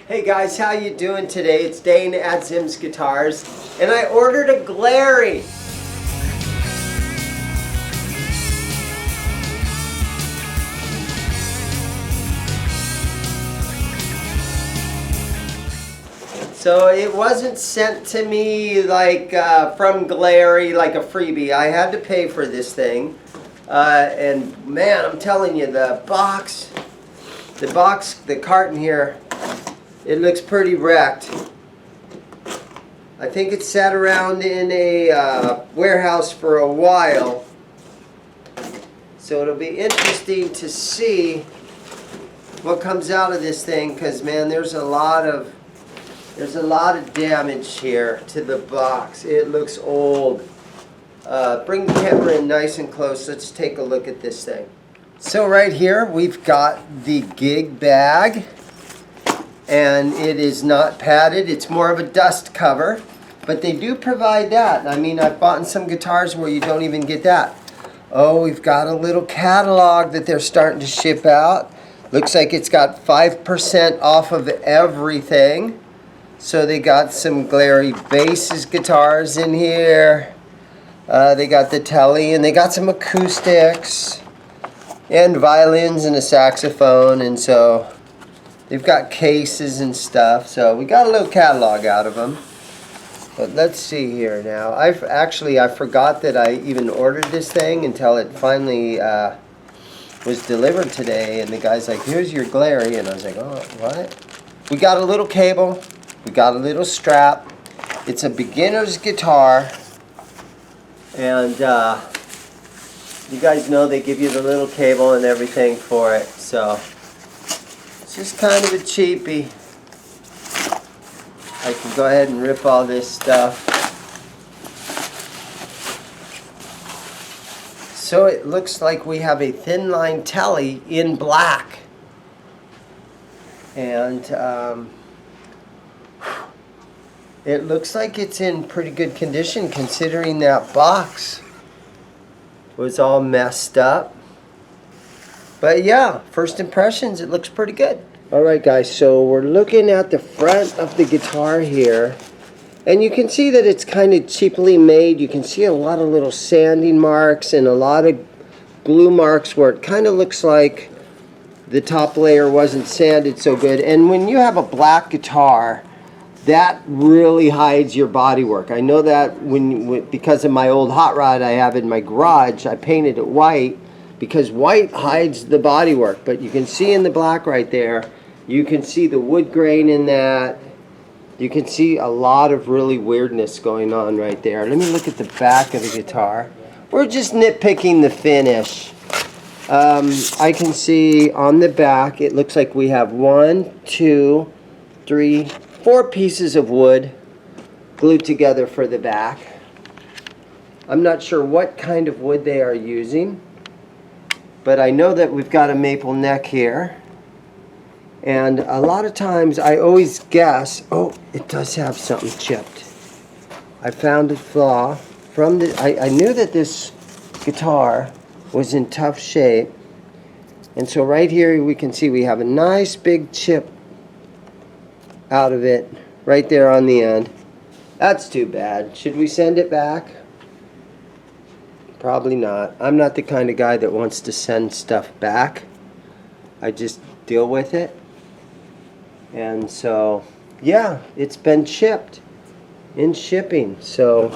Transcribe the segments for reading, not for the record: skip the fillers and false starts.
Hey guys, how you doing today? It's Dane at ZIMM'S Guitars, and I ordered a Glarry. So it wasn't sent to me like from Glarry, like a freebie. I had to pay for this thing. And man, I'm telling you, the carton here, it looks pretty wrecked. I think it sat around in a warehouse for a while. So it'll be interesting to see what comes out of this thing, because man, there's a lot of damage here to the box. It looks old. Bring the camera in nice and close. Let's take a look at this thing. So right here we've got the gig bag, and it is not padded. It's more of a dust cover, but they do provide that. I mean, I've bought some guitars where you don't even get that. Oh, we've got a little catalog that they're starting to ship out. Looks like it's got 5% off of everything. So they got some Glarry basses guitars in here. They got the Tele, and they got some acoustics and violins and a saxophone, and so they've got cases and stuff. So we got a little catalog out of them. But let's see here now. I forgot that I even ordered this thing until it finally was delivered today, and the guy's like, "Here's your Glarry," and I was like, "Oh, what?" We got a little cable. We got a little strap. It's a beginner's guitar, and you guys know they give you the little cable and everything for it, so it's just kind of a cheapie. I can go ahead and rip all this stuff. So it looks like we have a Thinline Tele in black, and it looks like it's in pretty good condition considering that box was all messed up. But yeah, first impressions, it looks pretty good. Alright guys, so we're looking at the front of the guitar here, and you can see that it's kind of cheaply made. You can see a lot of little sanding marks and a lot of glue marks where it kind of looks like the top layer wasn't sanded so good. And when you have a black guitar, that really hides your bodywork. I know that because of my old hot rod I have in my garage, I painted it white because white hides the bodywork. But you can see in the black right there, you can see the wood grain in that. You can see a lot of really weirdness going on right there. Let me look at the back of the guitar. We're just nitpicking the finish. I can see on the back, it looks like we have 1, 2, 3, 4 pieces of wood glued together for the back. I'm not sure what kind of wood they are using, but I know that we've got a maple neck here. And a lot of times I always guess, oh, it does have something chipped. I found a flaw from the, I knew that this guitar was in tough shape. And so right here we can see we have a nice big chip out of it right there on the end. That's too bad. Should we send it back? Probably not. I'm not the kind of guy that wants to send stuff back. I just deal with it. And so yeah, it's been chipped in shipping. So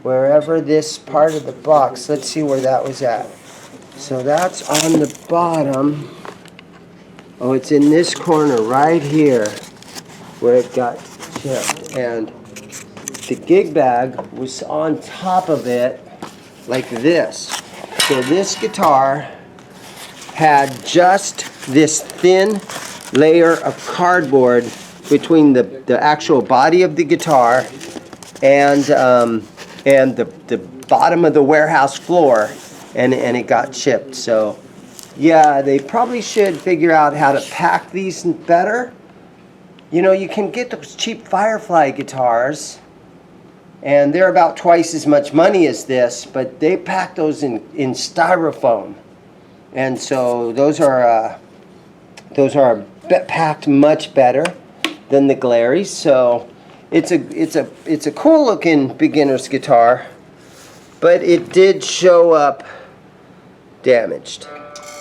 wherever this part of the box, let's see where that was at. So that's on the bottom. Oh, it's in this corner right here where it got chipped, and the gig bag was on top of it like this. So this guitar had just this thin layer of cardboard between the actual body of the guitar and the bottom of the warehouse floor, and it got chipped. So yeah, they probably should figure out how to pack these better. You know, you can get those cheap Firefly guitars, and they're about twice as much money as this, but they pack those in styrofoam, and so those are packed much better. than the Glarry. So it's a cool looking beginner's guitar, but it did show up damaged.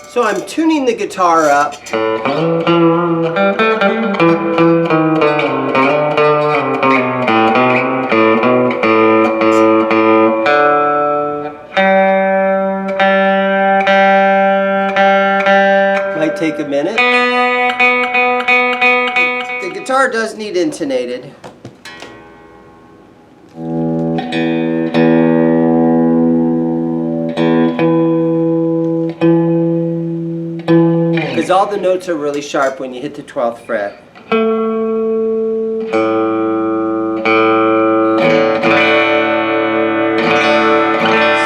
So I'm tuning the guitar up. Might take a minute. The guitar does need intonated. Because all the notes are really sharp when you hit the 12th fret.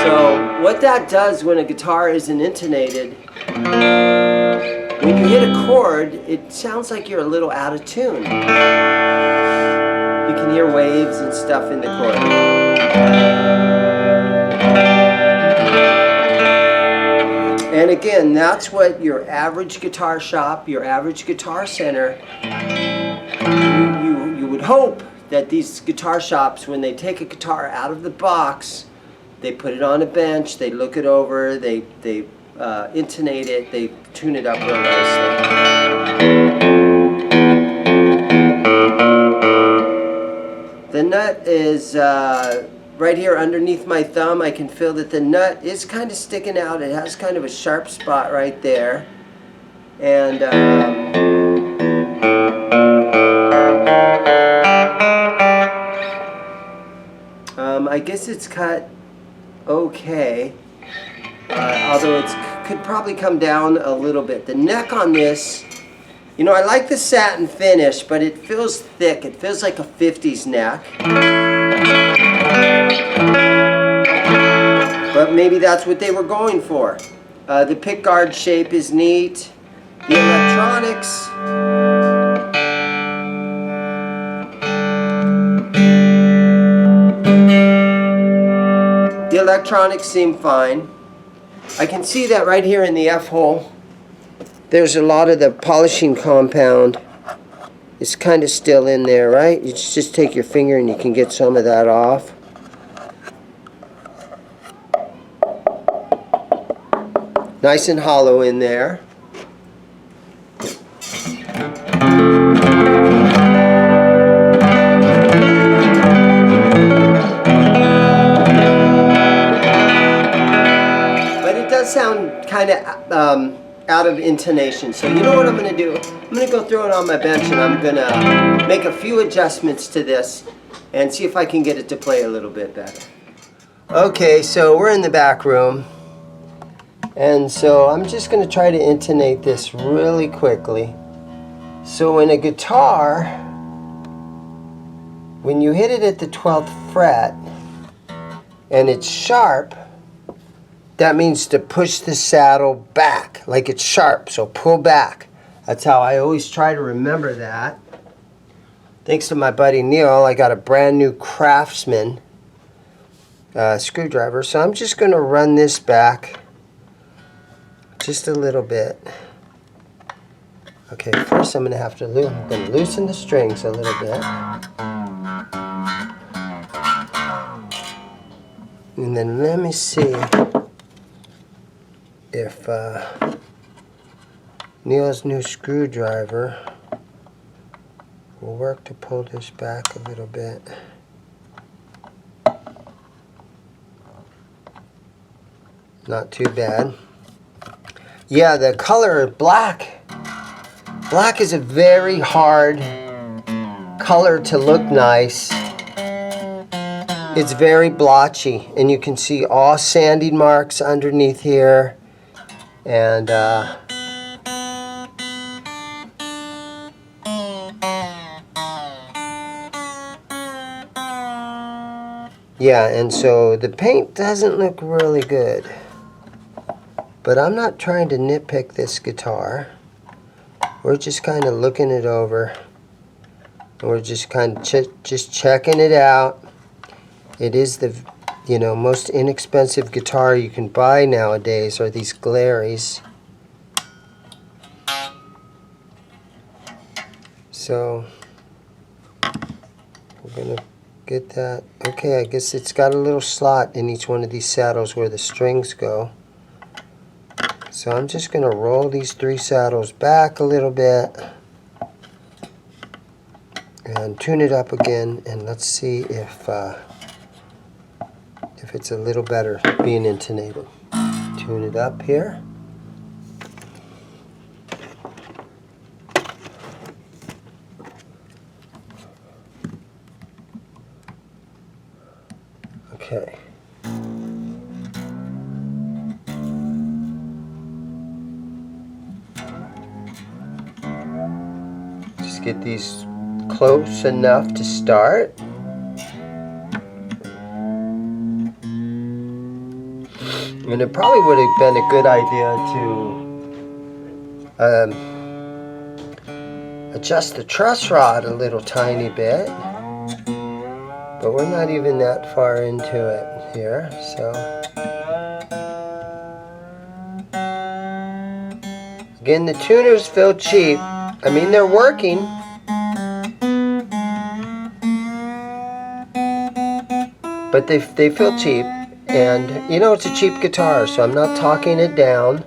So what that does when a guitar isn't intonated, when you hit a chord, it sounds like you're a little out of tune. You can hear waves and stuff in the chord. And again, that's what your average guitar shop, your average guitar center, you would hope that these guitar shops, when they take a guitar out of the box, they put it on a bench, they look it over, they intonate it, they tune it up real nicely. The nut is right here underneath my thumb. I can feel that the nut is kind of sticking out. It has kind of a sharp spot right there. And I guess it's cut okay. Although it could probably come down a little bit. The neck on this, you know, I like the satin finish, but it feels thick. It feels like a 50s neck. But maybe that's what they were going for. The pickguard shape is neat. The electronics, seem fine. I can see that right here in the F-hole, there's a lot of the polishing compound. It's kind of still in there, right? You just take your finger and you can get some of that off. Nice and hollow in there. Sound kind of out of intonation, so you know what I'm going to do? I'm going to go throw it on my bench and I'm going to make a few adjustments to this and see if I can get it to play a little bit better. Okay, so we're in the back room, and so I'm just going to try to intonate this really quickly. So in a guitar, when you hit it at the 12th fret and it's sharp, that means to push the saddle back, like it's sharp, so pull back. That's how I always try to remember that. Thanks to my buddy Neil, I got a brand new Craftsman screwdriver, so I'm just going to run this back just a little bit. Okay, first I'm going to have to loosen the strings a little bit. And then let me see if Neil's new screwdriver will work to pull this back a little bit. Not too bad. Yeah, the color black. Black is a very hard color to look nice. It's very blotchy, and you can see all sanding marks underneath here. And yeah, and so the paint doesn't look really good. But I'm not trying to nitpick this guitar. We're just kind of looking it over. And we're just kind of just checking it out. It is the most inexpensive guitar you can buy nowadays are these Glarrys. So We're gonna get that. Okay, I guess it's got a little slot in each one of these saddles where the strings go. So I'm just gonna roll these 3 saddles back a little bit and tune it up again, and let's see if it's a little better being intonated. Tune it up here. Okay. Just get these close enough to start. And it probably would have been a good idea to adjust the truss rod a little tiny bit. But we're not even that far into it here, so. Again, the tuners feel cheap. I mean, they're working. But they feel cheap. And, you know, it's a cheap guitar, so I'm not talking it down.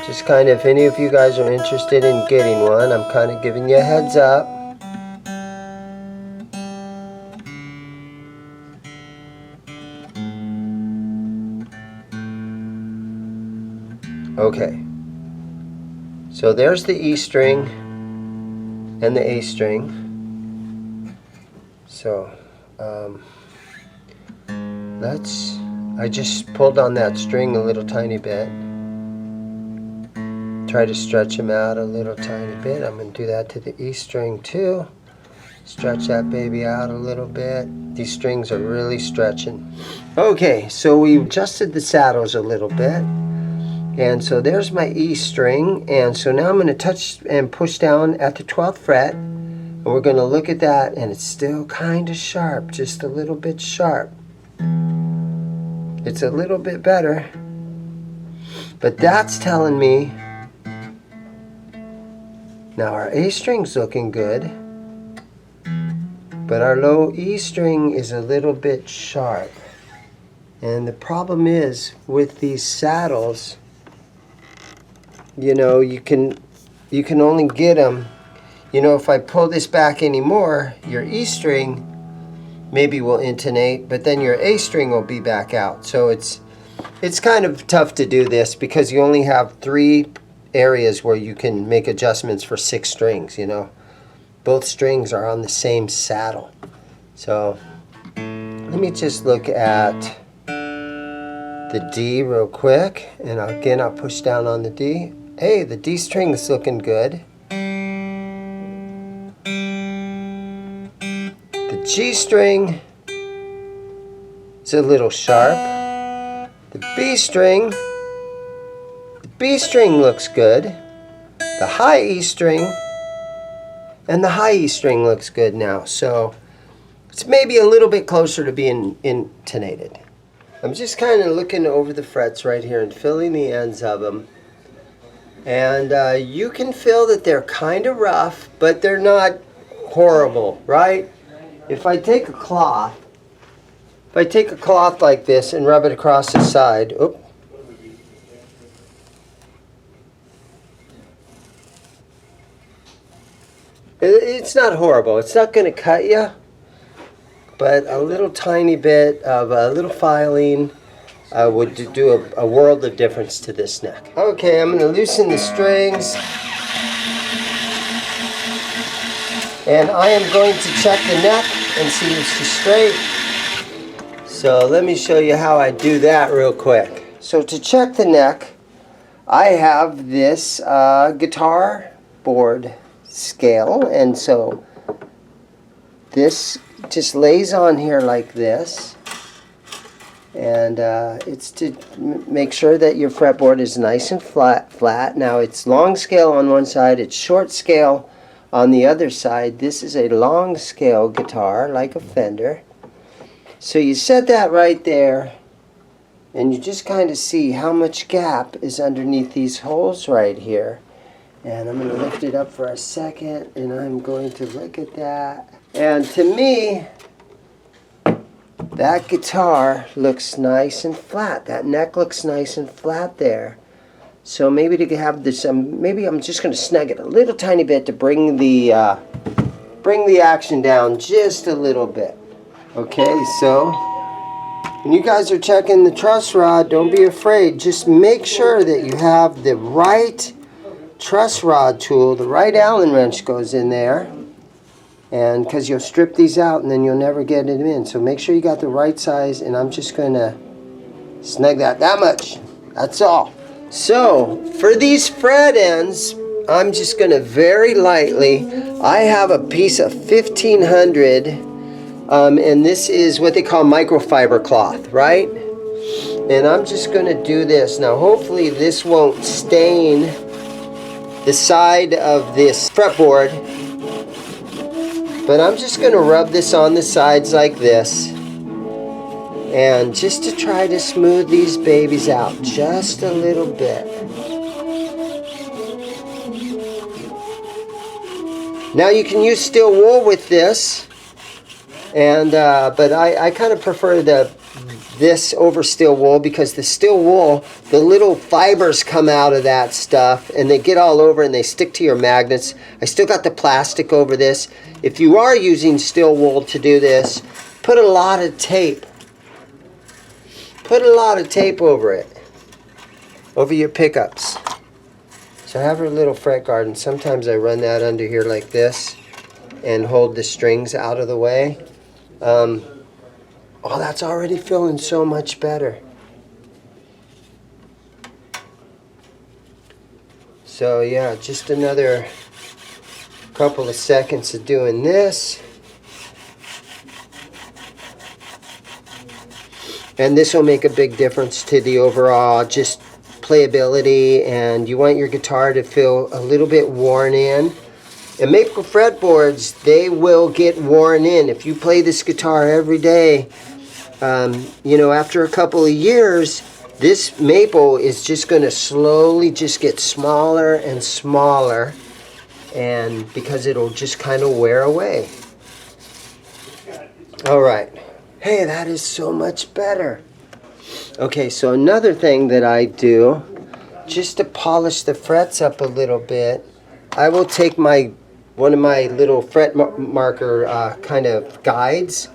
Just kind of, if any of you guys are interested in getting one, I'm kind of giving you a heads up. Okay. So there's the E string and the A string. So, I just pulled on that string a little tiny bit. Try to stretch them out a little tiny bit. I'm going to do that to the E string too. Stretch that baby out a little bit. These strings are really stretching. Okay, so we adjusted the saddles a little bit. And so there's my E string. And so now I'm going to touch and push down at the 12th fret. And we're going to look at that, and it's still kind of sharp, just a little bit sharp. It's a little bit better, but that's telling me now our A string's looking good, but our low E string is a little bit sharp. And the problem is with these saddles, you know, you can only get them, you know, if I pull this back anymore, your E string maybe will intonate, but then your A string will be back out. So it's kind of tough to do this because you only have 3 areas where you can make adjustments for 6 strings, you know. Both strings are on the same saddle. So let me just look at the D real quick, and again I'll push down on the D. Hey, the D string is looking good. G string is a little sharp. The B string looks good. The high E string and the high E string looks good now. So it's maybe a little bit closer to being intonated. I'm just kind of looking over the frets right here and feeling the ends of them. And you can feel that they're kind of rough, but they're not horrible, right? If I take a cloth like this and rub it across the side, it's not horrible. It's not going to cut you, but a little tiny bit of a little filing would do a world of difference to this neck. Okay, I'm going to loosen the strings. And I am going to check the neck and see if she's straight. So let me show you how I do that real quick. So to check the neck, I have this guitar board scale, and so this just lays on here like this, and it's to make sure that your fretboard is nice and flat. Now it's long scale on one side, it's short scale on the other side. This is a long scale guitar, like a Fender. So you set that right there, and you just kind of see how much gap is underneath these holes right here. And I'm going to lift it up for a second, and I'm going to look at that. And to me, that guitar looks nice and flat. That neck looks nice and flat there. So maybe to have this, maybe I'm just going to snug it a little tiny bit to bring the action down just a little bit. Okay, so when you guys are checking the truss rod, don't be afraid. Just make sure that you have the right truss rod tool, the right Allen wrench goes in there. And because you'll strip these out and then you'll never get it in. So make sure you got the right size, and I'm just going to snug that much. That's all. So for these fret ends, I'm just going to very lightly, I have a piece of 1500, and this is what they call microfiber cloth, right? And I'm just going to do this. Now hopefully this won't stain the side of this fretboard. But I'm just going to rub this on the sides like this, and just to try to smooth these babies out just a little bit. Now you can use steel wool with this, and but I kind of prefer this over steel wool, because the steel wool, the little fibers come out of that stuff and they get all over and they stick to your magnets. I still got the plastic over this. If you are using steel wool to do this, put a lot of tape. Put a lot of tape over it, over your pickups. So I have a little fret guard, and sometimes I run that under here like this and hold the strings out of the way. Oh, that's already feeling so much better. So yeah, just another couple of seconds of doing this. And this will make a big difference to the overall just playability, and you want your guitar to feel a little bit worn in. And maple fretboards, they will get worn in. If you play this guitar every day, you know, after a couple of years, this maple is just going to slowly just get smaller and smaller, and because it'll just kind of wear away. All right. Hey, that is so much better. Okay, so another thing that I do, just to polish the frets up a little bit, I will take one of my little fret marker kind of guides,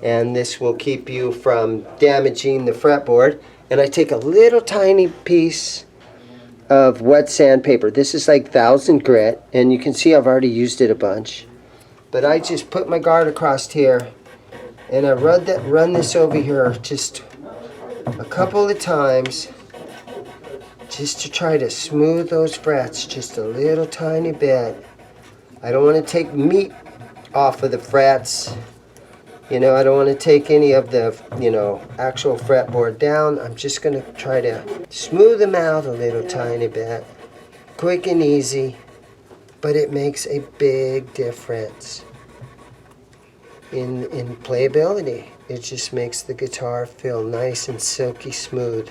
and this will keep you from damaging the fretboard. And I take a little tiny piece of wet sandpaper. This is like 1000 grit, and you can see I've already used it a bunch. But I just put my guard across here, and I run this over here just a couple of times, just to try to smooth those frets just a little tiny bit. I don't want to take meat off of the frets. You know, I don't want to take any of the, you know, actual fretboard down. I'm just going to try to smooth them out a little tiny bit. Quick and easy, but it makes a big difference in playability. It just makes the guitar feel nice and silky smooth.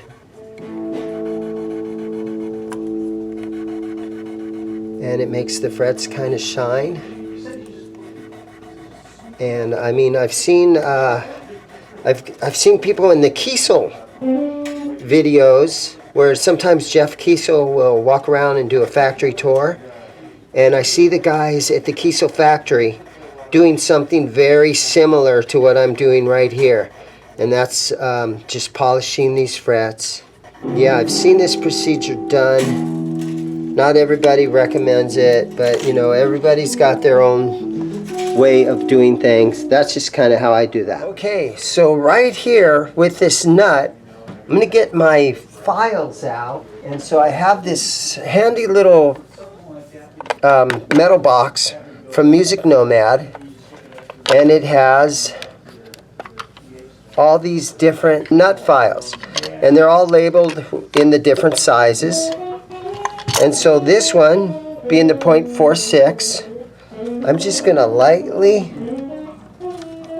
And it makes the frets kind of shine. And I mean, I've seen people in the Kiesel videos where sometimes Jeff Kiesel will walk around and do a factory tour, and I see the guys at the Kiesel factory doing something very similar to what I'm doing right here, and that's just polishing these frets. Yeah, I've seen this procedure done. Not everybody recommends it, but you know, everybody's got their own way of doing things. That's just kind of how I do that. Okay, so right here with this nut, I'm going to get my files out, and so I have this handy little metal box from Music Nomad, and it has all these different nut files, and they're all labeled in the different sizes. And so this one, being the .46, I'm just going to lightly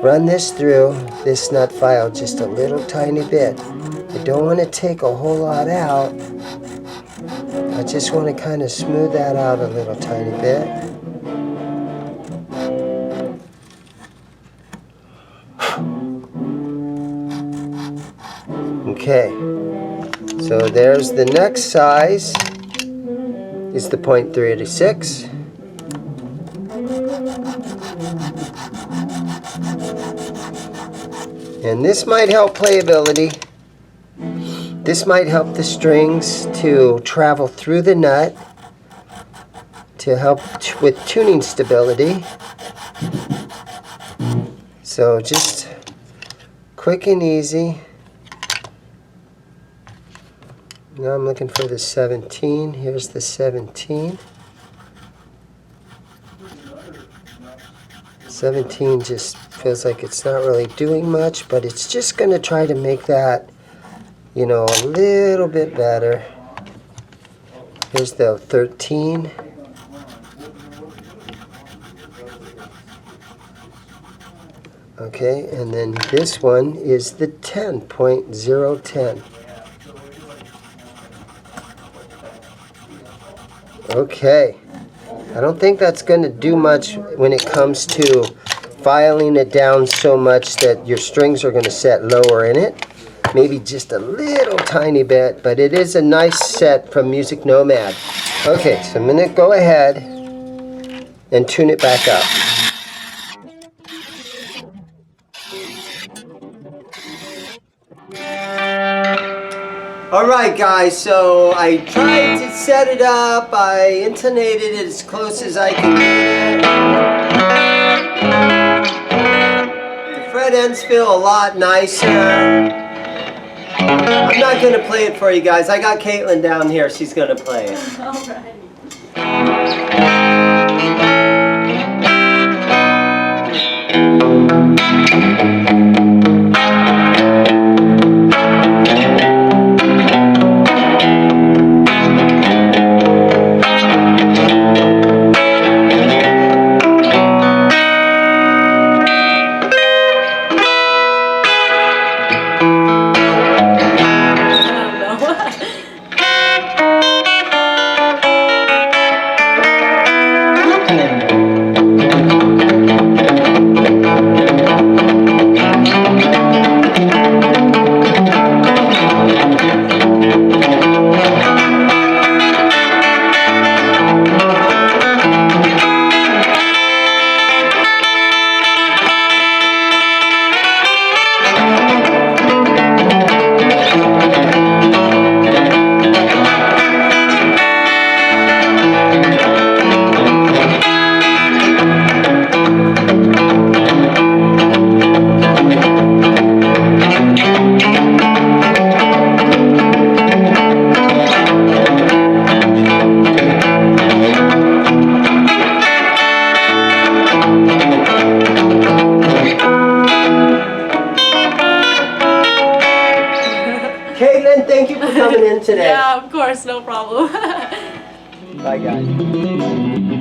run this through this nut file just a little tiny bit. I don't want to take a whole lot out. I just want to kind of smooth that out a little tiny bit. Okay, so there's the next size, is the .386. And this might help playability. This might help the strings to travel through the nut to help with tuning stability. So just quick and easy. Now I'm looking for the 17. Here's the 17. 17 just feels like it's not really doing much, but it's just going to try to make that, you know, a little bit better. Here's the 13. Okay, and then this one is the 10.010. Okay, I don't think that's going to do much when it comes to filing it down so much that your strings are going to set lower in it. Maybe just a little tiny bit, but it is a nice set from Music Nomad. Okay, so I'm going to go ahead and tune it back up. Alright guys, so I tried to set it up, I intonated it as close as I could get it. The fret ends feel a lot nicer. I'm not going to play it for you guys, I got Caitlin down here, she's going to play it. Alright. Caitlin, thank you for coming in today. Yeah, of course, no problem. Bye guys.